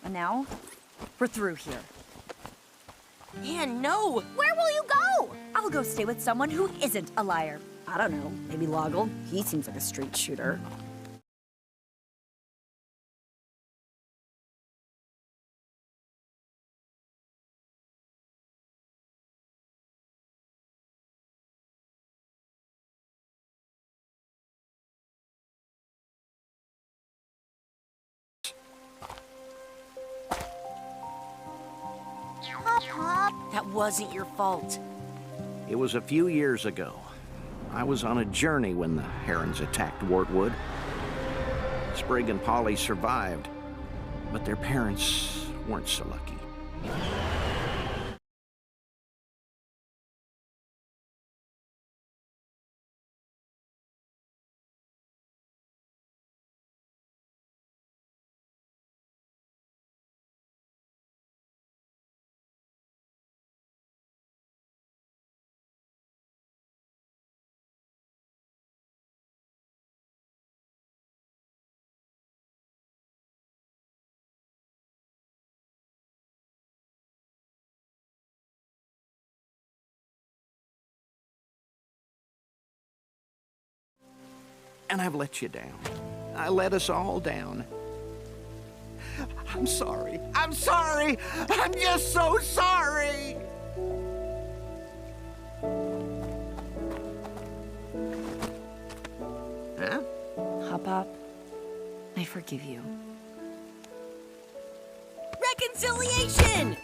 And now, we're through here. Anne, no! Where will you go? I'll go stay with someone who isn't a liar. I don't know, maybe Loggle. He seems like a straight shooter. Pop. That wasn't your fault. It was a few years ago. I was on a journey when the herons attacked Wartwood. Sprig and Polly survived, but their parents weren't so lucky. And I've let you down. I let us all down. I'm sorry. I'm sorry. I'm just so sorry. Huh? Hop, I forgive you. Reconciliation!